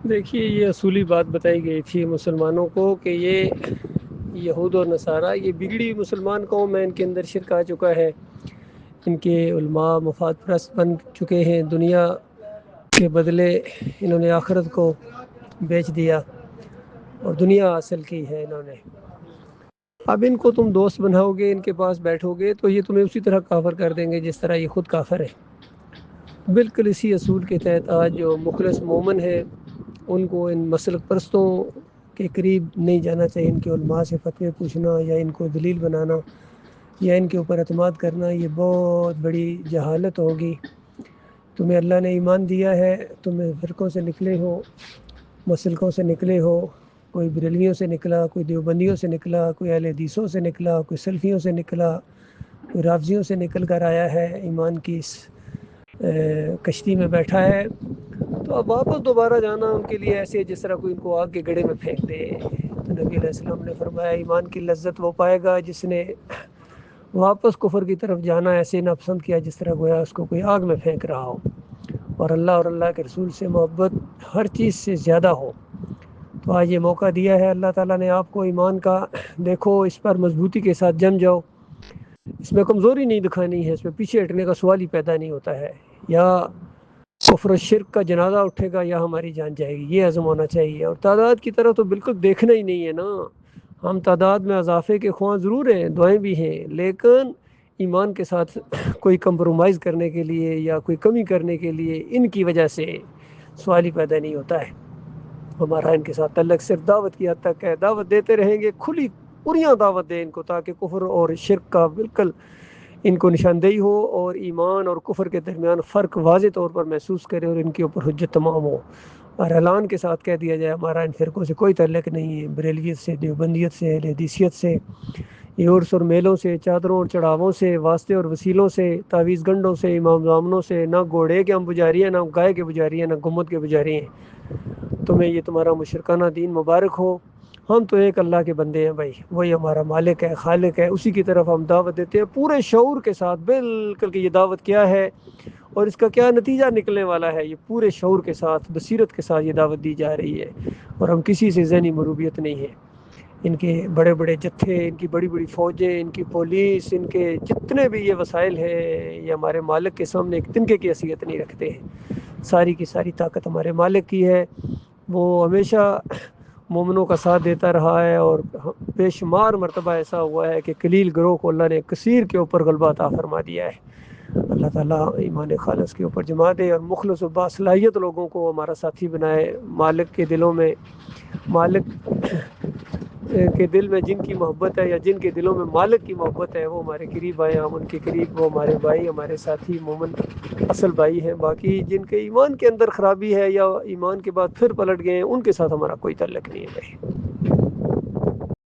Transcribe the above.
دیکھیے یہ اصولی بات بتائی گئی تھی مسلمانوں کو کہ یہ یہود اور نصارہ یہ بگڑی مسلمان قوم ہے، ان کے اندر شرک آ چکا ہے، ان کے علماء مفاد پرست بن چکے ہیں، دنیا کے بدلے انہوں نے آخرت کو بیچ دیا اور دنیا حاصل کی ہے انہوں نے۔ اب ان کو تم دوست بناؤ گے، ان کے پاس بیٹھو گے تو یہ تمہیں اسی طرح کافر کر دیں گے جس طرح یہ خود کافر ہے۔ بالکل اسی اصول کے تحت آج جو مخلص مومن ہے ان کو ان مسلک پرستوں کے قریب نہیں جانا چاہیے، ان کے علماء سے فتوے پوچھنا یا ان کو دلیل بنانا یا ان کے اوپر اعتماد کرنا یہ بہت بڑی جہالت ہوگی۔ تمہیں اللہ نے ایمان دیا ہے، تمہیں فرقوں سے نکلے ہو، مسلکوں سے نکلے ہو، کوئی بریلویوں سے نکلا، کوئی دیوبندیوں سے نکلا، کوئی اہل حدیثوں سے نکلا، کوئی سلفیوں سے نکلا، کوئی رافضیوں سے نکل کر آیا ہے، ایمان کی اس کشتی میں بیٹھا ہے، تو اب واپس دوبارہ جانا ان کے لیے ایسے جس طرح کوئی ان کو آگ کے گڑھے میں پھینک دے۔ تو نبی علیہ السلام نے فرمایا ایمان کی لذت وہ پائے گا جس نے واپس کفر کی طرف جانا ایسے ناپسند کیا جس طرح گویا اس کو کوئی آگ میں پھینک رہا ہو، اور اللہ کے رسول سے محبت ہر چیز سے زیادہ ہو۔ تو آج یہ موقع دیا ہے اللہ تعالیٰ نے آپ کو ایمان کا، دیکھو اس پر مضبوطی کے ساتھ جم جاؤ، اس میں کمزوری نہیں دکھانی ہے، اس میں پیچھے ہٹنے کا سوال ہی پیدا نہیں ہوتا ہے، یا کفر و شرک کا جنازہ اٹھے گا یا ہماری جان جائے گی، یہ عزم ہونا چاہیے۔ اور تعداد کی طرف تو بالکل دیکھنا ہی نہیں ہے نا، ہم تعداد میں اضافے کے خواہاں ضرور ہیں، دعائیں بھی ہیں، لیکن ایمان کے ساتھ کوئی کمپرومائز کرنے کے لیے یا کوئی کمی کرنے کے لیے ان کی وجہ سے سوال ہی پیدا نہیں ہوتا ہے۔ ہمارا ان کے ساتھ تعلق صرف دعوت کی حد تک ہے، دعوت دیتے رہیں گے، کھلی پوریاں دعوت دیں ان کو تاکہ کفر اور شرک کا بالکل ان کو نشاندہی ہو اور ایمان اور کفر کے درمیان فرق واضح طور پر محسوس کرے اور ان کے اوپر حجت تمام ہو، اور اعلان کے ساتھ کہہ دیا جائے ہمارا ان فرقوں سے کوئی تعلق نہیں ہے، بریلویت سے، دیوبندیت سے، اہل حدیثیت سے، یہ عرس اور میلوں سے، چادروں اور چڑھاووں سے، واسطے اور وسیلوں سے، تعویذ گنڈوں سے، امام ضامنوں سے، نہ گھوڑے کے ہم پجاری ہیں، نہ گائے کے پجاری ہیں، نہ گمبد کے پجاری ہیں۔ تمہیں یہ تمہارا مشرکانہ دین مبارک ہو، ہم تو ایک اللہ کے بندے ہیں بھائی، وہی ہمارا مالک ہے، خالق ہے، اسی کی طرف ہم دعوت دیتے ہیں پورے شعور کے ساتھ، بالکل کہ یہ دعوت کیا ہے اور اس کا کیا نتیجہ نکلنے والا ہے، یہ پورے شعور کے ساتھ، بصیرت کے ساتھ یہ دعوت دی جا رہی ہے، اور ہم کسی سے ذہنی مروبیت نہیں ہے۔ ان کے بڑے بڑے جتھے، ان کی بڑی بڑی فوجیں، ان کی پولیس، ان کے جتنے بھی یہ وسائل ہیں، یہ ہمارے مالک کے سامنے ایک تنکے کی حیثیت نہیں رکھتے ہیں، ساری کی ساری طاقت ہمارے مالک کی ہے، وہ ہمیشہ مومنوں کا ساتھ دیتا رہا ہے، اور بے شمار مرتبہ ایسا ہوا ہے کہ قلیل گروہ کو اللہ نے کثیر کے اوپر غلبہ عطا فرما دیا ہے۔ اللہ تعالیٰ ایمان خالص کے اوپر جما دے اور مخلص و باصلاحیت لوگوں کو ہمارا ساتھی بنائے، مالک کے دلوں میں، مالک کے دل میں جن کی محبت ہے یا جن کے دلوں میں مالک کی محبت ہے وہ ہمارے قریب آئے، ہم ان کے قریب، وہ ہمارے بھائی، ہمارے ساتھی مومن اصل بھائی ہیں۔ باقی جن کے ایمان کے اندر خرابی ہے یا ایمان کے بعد پھر پلٹ گئے ہیں ان کے ساتھ ہمارا کوئی تعلق نہیں ہے بھائی۔